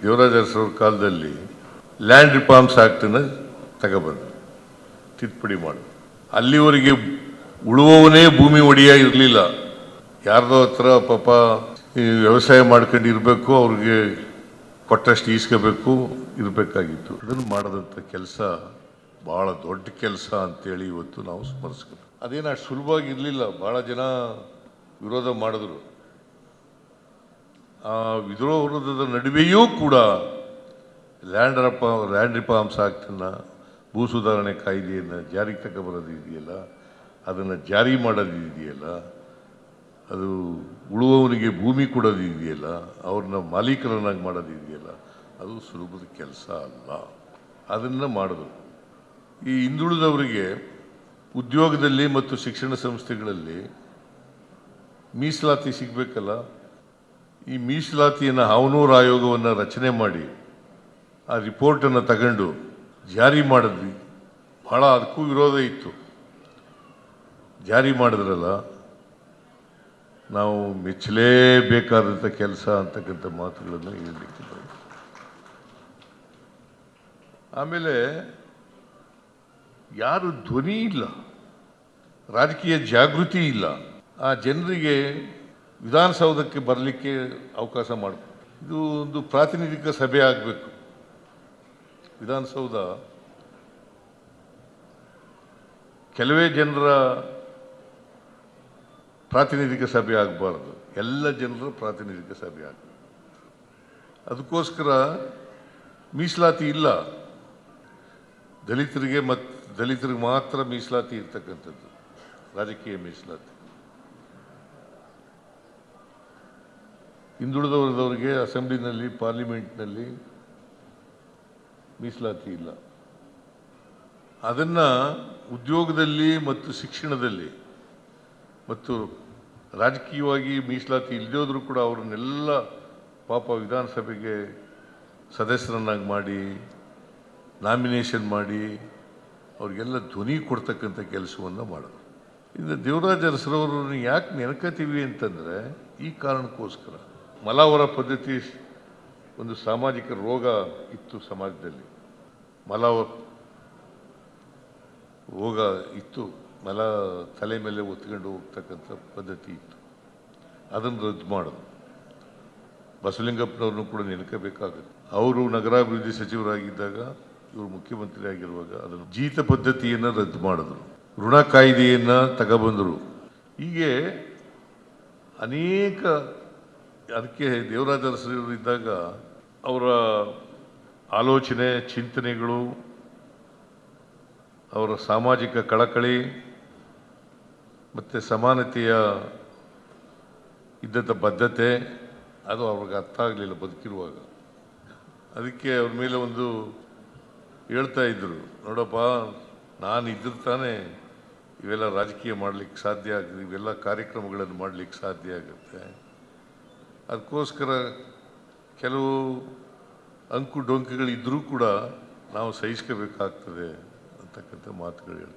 ದೇವರಾಜ ಅರಸರ ಕಾಲದಲ್ಲಿ land reforms ಆಕ್ಟನ್ನು ತಗೊಬಂದು ತಿದ್ದುಪಡಿ ಮಾಡಿ ಅಲ್ಲಿವರೆಗೆ ಉಳುವವನೇ ಭೂಮಿ ಒಡೆಯ ಇರಲಿಲ್ಲ. ಯಾರ್ದೋ ಹತ್ರ ಪಾಪ ಈ ವ್ಯವಸಾಯ ಮಾಡ್ಕೊಂಡು ಇರಬೇಕು, ಅವ್ರಿಗೆ ಕೊಟ್ಟಷ್ಟು ಈಸ್ಕೋಬೇಕು ಇರಬೇಕಾಗಿತ್ತು. ಅದನ್ನು ಮಾಡದಂಥ ಕೆಲಸ ಭಾಳ ದೊಡ್ಡ ಕೆಲಸ ಅಂತೇಳಿ ಇವತ್ತು ನಾವು ಸ್ಮರಿಸ್ಬೇಕು. ಅದೇನು ಅಷ್ಟು ಸುಲಭವಾಗಿ ಇರಲಿಲ್ಲ. ಭಾಳ ಜನ ವಿರೋಧ ಮಾಡಿದ್ರು. ಆ ವಿರೋಧದ ನಡುವೆಯೂ ಕೂಡ ಲ್ಯಾಂಡ್ ರಿಫಾರ್ಮ್ಸ್ ಆಕ್ಟನ್ನು, ಭೂ ಸುಧಾರಣೆ ಕಾಯ್ದೆಯನ್ನು ಜಾರಿಗೆ ತಗೊಬರೋದು ಇದೆಯಲ್ಲ, ಅದನ್ನು ಜಾರಿ ಮಾಡೋದು ಇದೆಯಲ್ಲ, ಅದು ಉಳುವವನಿಗೆ ಭೂಮಿ ಕೊಡೋದು ಇದೆಯಲ್ಲ, ಅವ್ರನ್ನ ಮಾಲೀಕರನ್ನಾಗಿ ಮಾಡೋದು ಇದೆಯಲ್ಲ, ಅದು ಸುಲಭದ ಕೆಲಸ ಅಲ್ಲ. ಅದನ್ನು ಮಾಡಿದ್ರು. ಈ ಹಿಂದುಳಿದವರಿಗೆ ಉದ್ಯೋಗದಲ್ಲಿ ಮತ್ತು ಶಿಕ್ಷಣ ಸಂಸ್ಥೆಗಳಲ್ಲಿ ಮೀಸಲಾತಿ ಸಿಗಬೇಕಲ್ಲ. ಈ ಮೀಸಲಾತಿಯನ್ನು ಹಾವನೂರು ಆಯೋಗವನ್ನು ರಚನೆ ಮಾಡಿ ಆ ರಿಪೋರ್ಟನ್ನು ತಗೊಂಡು ಜಾರಿ ಮಾಡಿದ್ವಿ. ಭಾಳ ಅದಕ್ಕೂ ವಿರೋಧ ಇತ್ತು. ಜಾರಿ ಮಾಡಿದ್ರಲ್ಲ, ನಾವು ಮೆಚ್ಚಲೇಬೇಕಾದಂಥ ಕೆಲಸ ಅಂತಕ್ಕಂಥ ಮಾತುಗಳನ್ನು ಹೇಳಲಿಕ್ಕಿಲ್ಲ. ಆಮೇಲೆ ಯಾರು ಧ್ವನಿ ಇಲ್ಲ, ರಾಜಕೀಯ ಜಾಗೃತಿ ಇಲ್ಲ, ಆ ಜನರಿಗೆ ವಿಧಾನಸೌಧಕ್ಕೆ ಬರಲಿಕ್ಕೆ ಅವಕಾಶ ಮಾಡಬೇಕು. ಇದು ಒಂದು ಪ್ರಾತಿನಿಧಿಕ ಸಭೆ ಆಗಬೇಕು. ವಿಧಾನಸೌಧ ಕೆಲವೇ ಜನರ ಪ್ರಾತಿನಿಧಿಕ ಸಭೆ ಆಗಬಾರ್ದು, ಎಲ್ಲ ಜನರ ಪ್ರಾತಿನಿಧಿಕ ಸಭೆ ಆಗಬೇಕು. ಅದಕ್ಕೋಸ್ಕರ ಮೀಸಲಾತಿ ಇಲ್ಲ. ದಲಿತರಿಗೆ ಮಾತ್ರ ಮೀಸಲಾತಿ ಇರ್ತಕ್ಕಂಥದ್ದು, ರಾಜಕೀಯ ಮೀಸಲಾತಿ. ಹಿಂದುಳಿದವರದವರಿಗೆ ಅಸೆಂಬ್ಲಿನಲ್ಲಿ, ಪಾರ್ಲಿಮೆಂಟ್ನಲ್ಲಿ ಮೀಸಲಾತಿ ಇಲ್ಲ. ಅದನ್ನು ಉದ್ಯೋಗದಲ್ಲಿ ಮತ್ತು ಶಿಕ್ಷಣದಲ್ಲಿ ಮತ್ತು ರಾಜಕೀಯವಾಗಿ ಮೀಸಲಾತಿ ಇಲ್ಲದೋದ್ರೂ ಕೂಡ ಅವ್ರನ್ನೆಲ್ಲ ಪಾಪ ವಿಧಾನಸಭೆಗೆ ಸದಸ್ಯರನ್ನಾಗಿ ಮಾಡಿ, ನಾಮಿನೇಷನ್ ಮಾಡಿ, ಅವ್ರಿಗೆಲ್ಲ ಧ್ವನಿ ಕೊಡ್ತಕ್ಕಂಥ ಕೆಲಸವನ್ನು ಮಾಡೋದು. ಇನ್ನು ದೇವರಾಜ ಅರಸರವರನ್ನು ಯಾಕೆ ನೆನಕತೀವಿ ಅಂತಂದರೆ ಈ ಕಾರಣಕ್ಕೋಸ್ಕರ. ಮಲಾವರ ಪದ್ಧತಿ ಒಂದು ಸಾಮಾಜಿಕ ರೋಗ ಇತ್ತು ಸಮಾಜದಲ್ಲಿ. ರೋಗ ಇತ್ತು, ಮಲ ತಲೆ ಮೇಲೆ ಒತ್ಕೊಂಡು ಹೋಗ್ತಕ್ಕಂಥ ಪದ್ಧತಿ ಇತ್ತು. ಅದನ್ನು ರದ್ದು ಮಾಡೋದು. ಬಸವಲಿಂಗಪ್ಪನವ್ರನ್ನು ಕೂಡ ನೆನಕಬೇಕಾಗುತ್ತೆ. ಅವರು ನಗರಾಭಿವೃದ್ಧಿ ಸಚಿವರಾಗಿದ್ದಾಗ, ಇವರು ಮುಖ್ಯಮಂತ್ರಿ ಆಗಿರುವಾಗ ಅದನ್ನು ಜೀತ ಪದ್ಧತಿಯನ್ನು ರದ್ದು ಮಾಡಿದ್ರು. ಋಣ ಕಾಯ್ದೆಯನ್ನು ತಗೊಬಂದರು. ಹೀಗೆ ಅನೇಕ, ಅದಕ್ಕೆ ದೇವರಾಜ ಅರಸರು ಇದ್ದಾಗ ಅವರ ಆಲೋಚನೆ, ಚಿಂತನೆಗಳು, ಅವರ ಸಾಮಾಜಿಕ ಕಳಕಳಿ ಮತ್ತು ಸಮಾನತೆಯ ಇದ್ದಂಥ ಬದ್ಧತೆ ಅದು ಅವ್ರಿಗೆ ಅರ್ಥ ಆಗಲಿಲ್ಲ ಬದುಕಿರುವಾಗ. ಅದಕ್ಕೆ ಅವ್ರ ಮೇಲೆ ಒಂದು ಹೇಳ್ತಾ ಇದ್ರು, ನೋಡಪ್ಪ, ನಾನು ಇದ್ದರೆ ತಾನೇ ಇವೆಲ್ಲ ರಾಜಕೀಯ ಮಾಡಲಿಕ್ಕೆ ಸಾಧ್ಯ ಆಗುತ್ತೆ, ಇವೆಲ್ಲ ಕಾರ್ಯಕ್ರಮಗಳನ್ನು ಮಾಡಲಿಕ್ಕೆ ಸಾಧ್ಯ ಆಗುತ್ತೆ. ಅದಕ್ಕೋಸ್ಕರ ಕೆಲವು ಅಂಕು ಡೊಂಕುಗಳಿದ್ದರೂ ಕೂಡ ನಾವು ಸಹಿಸ್ಕೋಬೇಕಾಗ್ತದೆ ಅಂತಕ್ಕಂಥ ಮಾತುಗಳು ಹೇಳ್ತಾರೆ.